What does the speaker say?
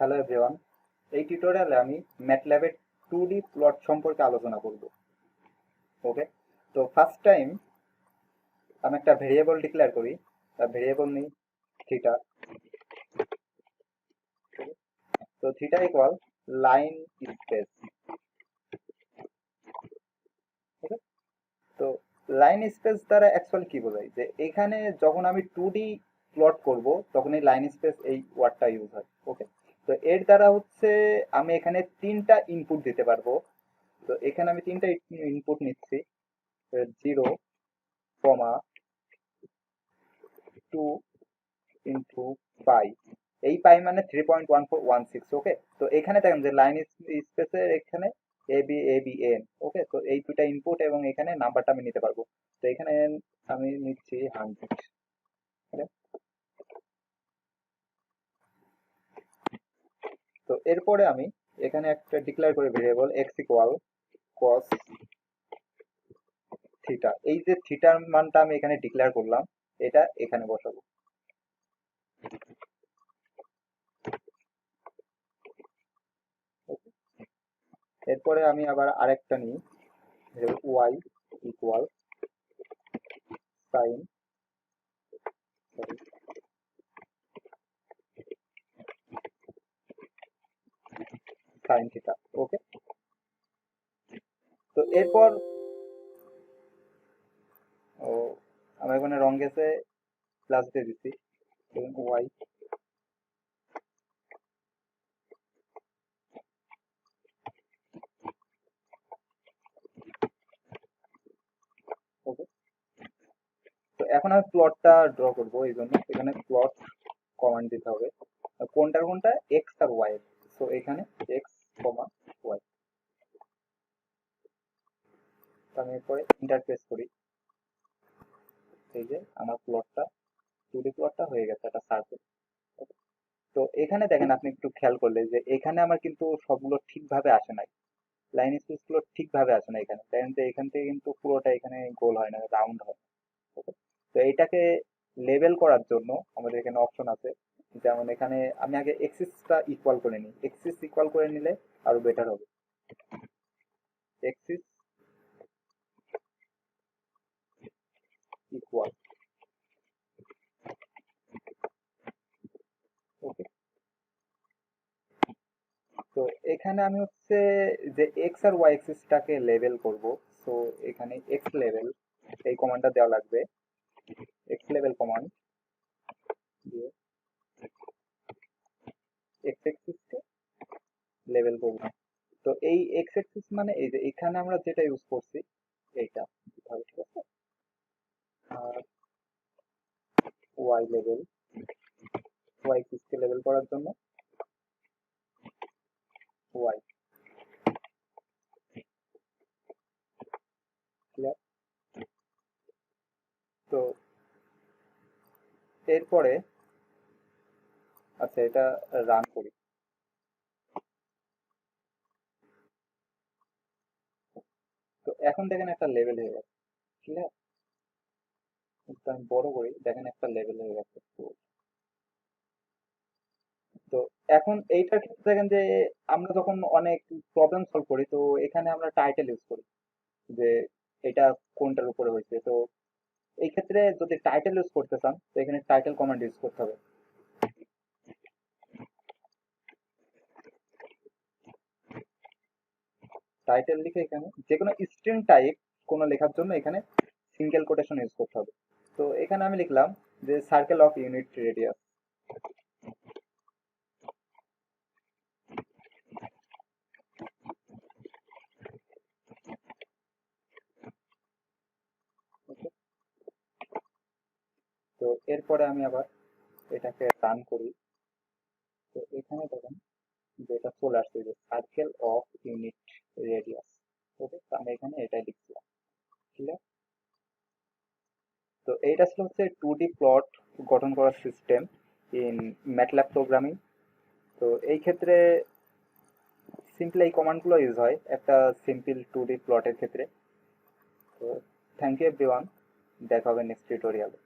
Hello everyone, এই টিউটোরিয়ালে আমি ম্যাটল্যাবের 2D প্লট সম্পর্কে আলোচনা করব। ওকে, তো ফার্স্ট টাইম আমি একটা ভেরিয়েবল ডিক্লেয়ার করি। ভেরিয়েবল নিই থিটা। তো থিটা ইকুয়াল লাইন স্পেস। ওকে, তো লাইন স্পেস দ্বারা অ্যাকচুয়ালি কি বোঝায়, যে এখানে যখন আমি 2D প্লট করব তখন এই লাইন স্পেস এই ওয়ার্ডটা ইউজ হয়। ওকে, তো এর দ্বারা হচ্ছে আমি এখানে তিনটা ইনপুট দিতে পারবো। তো এখানে আমি তিনটা ইনপুট নিচ্ছি, 0, 2 ইন্টু পাই। এই পাই মানে 3.1416। ওকে, তো এখানে দেখেন যে লাইন স্পেসের এখানে এ বি এন। ওকে, তো এই দুইটা ইনপুট এবং এখানে নাম্বারটা আমি নিতে পারবো। তো এখানে আমি নিচ্ছি 100। ওকে, তো এরপরে আমি এখানে একটা ডিক্লেয়ার করি variable x equal cos theta. এই যে থিটার মানটা আমি এখানে ডিক্লেয়ার করলাম, এটা এখানে বসাবো। এরপরে আমি আবার আরেকটা নিই, Y equal sine sine theta. Okay, তো এরপর ও আমার এখানে রং গেছে, প্লাস দিয়ে দিচ্ছি ওয়াই। ওকে, তো এখন আমি প্লটটা ড্র করবো, এই জন্য এখানে প্লট কমান্ড দিতে হবে। কোনটার কোনটা, এক্স আর ওয়াই। তো এখানে এক্স কমা ওয়াই। আমি এরপরে ইন্টারফেস করি। এই যে আমার প্লটটা, 2D প্লটটা হয়ে গেছে, একটা সার্কেল। তো এখানে দেখেন, আপনি একটু খেয়াল করলে যে এখানে আমার কিন্তু সবগুলো ঠিকভাবে আসে নাই, লাইন স্পেস গুলো ঠিকভাবে আসে না এখানে। দেখেন যে এখান থেকে কিন্তু পুরোটা এখানে গোল হয় না, রাউন্ড হয়। Okay? তো এইটাকে লেবেল করার জন্য আমাদের এখানে অপশন আছে। যেমন এখানে আমি আগে এক্সিসটা ইকুয়াল করে নিই, এক্সিস ইকুয়াল করে নিলে আরো বেটার হবে। Axis equal. ওকে, তো এখানে আমি হচ্ছে যে এক্স আর ওয়াই এক্সিসটাকে লেবেল করব। সো এখানে এক্স লেভেল এই কমান্ডটা দেওয়া লাগবে, এক্স লেভেল কমান্ড দিয়ে এক্স এক্সিসকে লেবেল করব। তো এই এক্স এক্সিস মানে এই যে এখানে আমরা যেটা ইউজ করছি এইটা দিতে হবে, ঠিক আছে। আর ওয়াই লেভেল, ওয়াই এক্সিসকে লেবেল করার জন্য ওয়াই। ক্লিয়ার? তো এরপরে আচ্ছা, এটা রান করি। তো এখন দেখেন একটা লেভেল হয়ে গেছে। ক্লিয়ার? একটু আমি বড় করি, দেখেন একটা লেভেল হয়ে গেছে। তো এখন এইটার ক্ষেত্রে দেখেন যে আমরা যখন অনেক প্রবলেম সলভ করি, তো এখানে আমরা টাইটেল ইউজ করি যে এটা কোনটার উপরে হয়েছে। তো এই ক্ষেত্রে যদি টাইটেল ইউজ করতে চান, তো এখানে টাইটেল কমান্ড ইউজ করতে হবে। টাইটেল লিখে এখানে যে কোনো স্ট্রিং টাইপ কোনো লেখার জন্য এখানে সিঙ্গেল কোটেশন ইউজ করতে হবে। তো এখানে আমি লিখলাম যে সার্কেল অফ ইউনিট রেডিয়াস। তো এরপরে আমি আবার এটাকে রান করি। তো এখানে দেখেন যে এটা চলে আসছে, যে সার্কেল অফ ইউনিট রেডিয়াস। ওকে, তো আমি এখানে এটাই লিখছিলাম। ক্লিয়ার? তো এইটা ছিল হচ্ছে 2D প্লট গঠন করার সিস্টেম ইন ম্যাটল্যাব প্রোগ্রামিং। তো এই ক্ষেত্রে সিম্পলি এই কমান্ডগুলো ইউজ হয় একটা সিম্পল 2D প্লটের ক্ষেত্রে। তো থ্যাংক ইউ এভরিওয়ান, দেখা হবে নেক্সট টিউটোরিয়ালে।